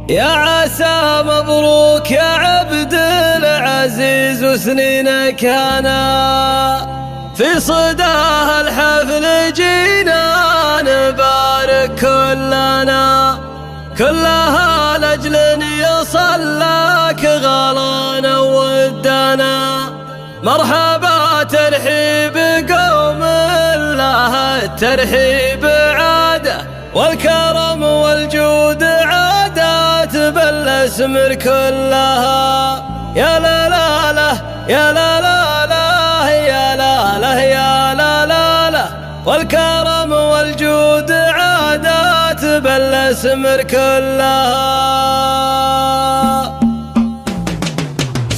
يا عسى مبروك يا عبد العزيز وسنينك هنا، في صداه الحفل جينا نبارك كلها لأجل يصلك غلانا ودنا. مرحبا ترحيب قوم الله الترحيب عاده، والكرم والجود عادات بالاسمر كلها. يا لا لا لا يا لا لا لا يا لا لا يا لا لا لا، والكرم والجود عادات بالاسمر كلها.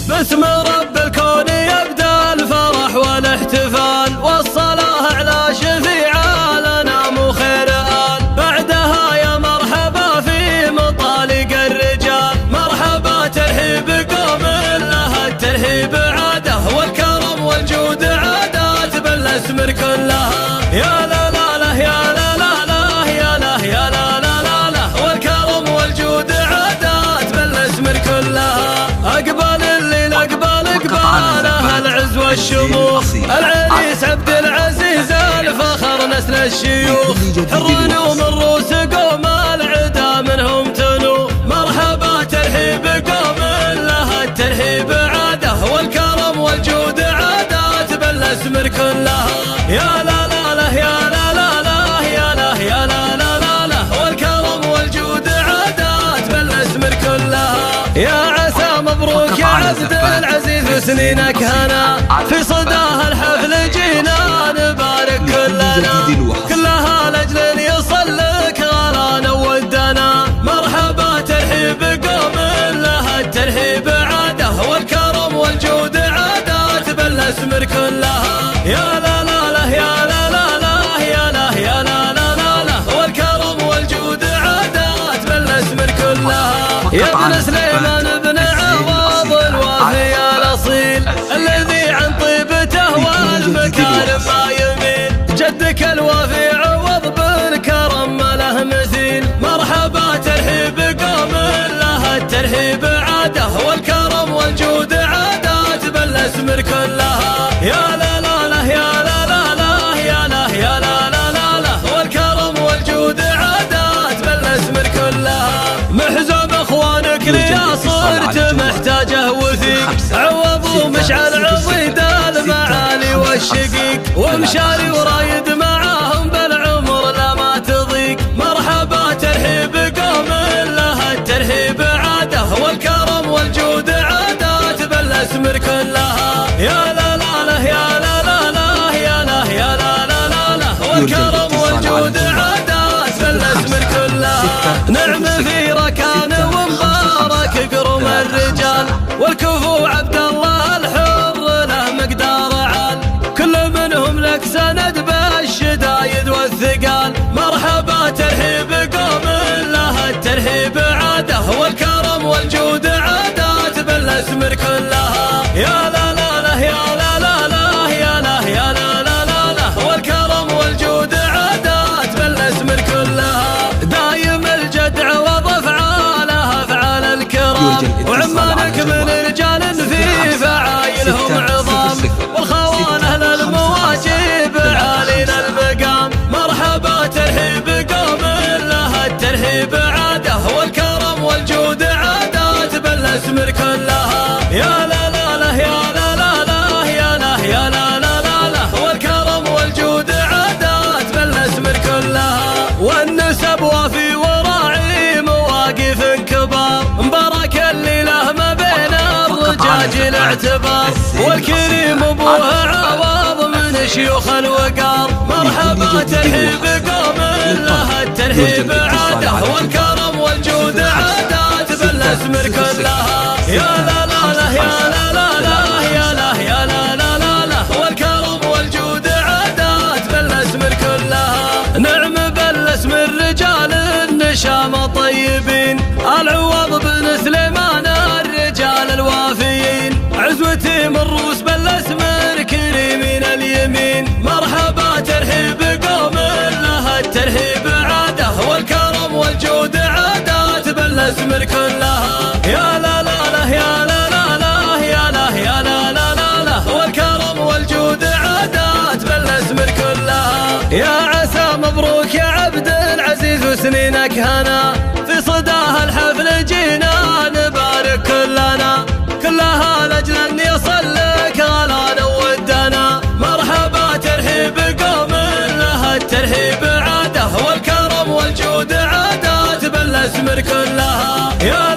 باسم رب الكون يبدأ الفرح والاحتفال، والصلاة على شفيع الأنام خير آل. بعدها يا مرحبا في مطالق الرجال، مرحبا ترحيب قوم لها الترحيب عاده، والكرم والجود عادات بالاسمر كلها. يا لا لا لا يا لا لا لا يا لا يا لا لا لا لا، والكرم والجود عادات بالاسمر كلها. أقبل الليل أقبال العز والشموخ، العريس عبد العزيز الفخر نسل الشيوخ، حرون ومن روس قوم العدا منهم تنو. مرحبا ترحيب قوم لها الترحيب عاده، والكرم والجود عادات بالاسمر كلها. يا لا لا لا يا لا لا لا يا لا يا لا لا لا لا، والكرم والجود عادات بالاسمر كلها. يا عسى مبروك يا عبد العزيز وسنينك هنا، في صداه الحفل جينا نبارك كلها لأجل يصلك غلانا ودنا. مرحبا ترحيب قوم لها الترحيب عاده، والكرم والجود عادات بالاسمر كلها. يا لا لا لا يا لا لا لا يا لا يا لا لا لا لا، والكرم والجود عادات بالاسمر كلها. يا ابن سليمان بن عوض الوافي الاصيل، الذي عن طيبته والمكارم ما يميل، جدك الوافي عوض بالكرم ما له مثيل. مرحبا ترحيب قوم لها الترحيب عاده، والكرم والجود عادات بالاسمر كلها. يا لا لا لا يا لا لا لا يا لا يا لا لا لا لا، والكرم والجود عادات بالاسمر كلها. محزوم اخوانك ليا صرت محتاجه وثيق، عوضوا مشعل عضيد المعالي والشقيق، ومشاري ورايد معاهم بالعمر لا ما تضيق. مرحبا ترحيب قوم لها الترحيب عاده، والكرم والجود عادات بالاسمر كلها. يا لا لا لا يا لا لا لا يا لا يا لا لا لا لا، والكرم والجود عادات بالاسمر كلها. نعم في ركان ومبارك قرم الرجال، والكفو عبد الله الحر له مقدار عال، كل منهم لك سند بالشدايد والثقال. مرحبا ترحيب قوم لها الترحيب عاده، والكرم والجود عادات بالاسمر كلها. يا لا لا لا يا لا لا لا يا لا يا لا لا لا لا، والكرم والجود عادات بالاسمر كلها. دايم الجدع وافعالها افعال الكرام، وعمانك من رجال في فعايلهم عظام، والخوان اهل المواجب عالين المقام. مرحبا ترحيب قوم لها الترحيب عاده، والكرم والجود عادات بالاسمر كلها. يا لا لا لا يا لا لا لا يا لا يا لا لا لا لا، والكرم والجود عادات بالاسمر كلها. والنسب وافي وراعي مواقف كبار، مبارك الليله ما بين الرجاج الاعتبار، والكريم ابوه عوض من شيوخ الوقار. مرحبا ترحيب قوم لها الترحيب عاده، والكرم والجود عادات بالاسمر كلها. يا لا لا لا يا لا لا لا يا لا يا لا لا لا لا، والكرم والجود عادات بالاسمر كلها. نعم بالاسمر رجال النشامه طيبين، العوض بن سليمان الرجال الوافيين، عزوتي من روس بالاسمر كريمين اليمين. مرحبا ترحيب قوم لها الترحيب عاده، والكرم والجود عادات بالاسمر بالازمر كلها. يا لا لا لا يا لا لا لا يا لا يا لا لا لا لا، والكرم والجود عادات بالازمر كلها. يا عسى مبروك يا عبد العزيز وسنينك هنا، في صداها الحفل جينا نبارك كلنا، كلها لاجل ان يصل لك غلانا ودنا. مرحبا ترحيب قوم لها الترحيب عاده، والكرم والجود عادات بالازمر كلها. يا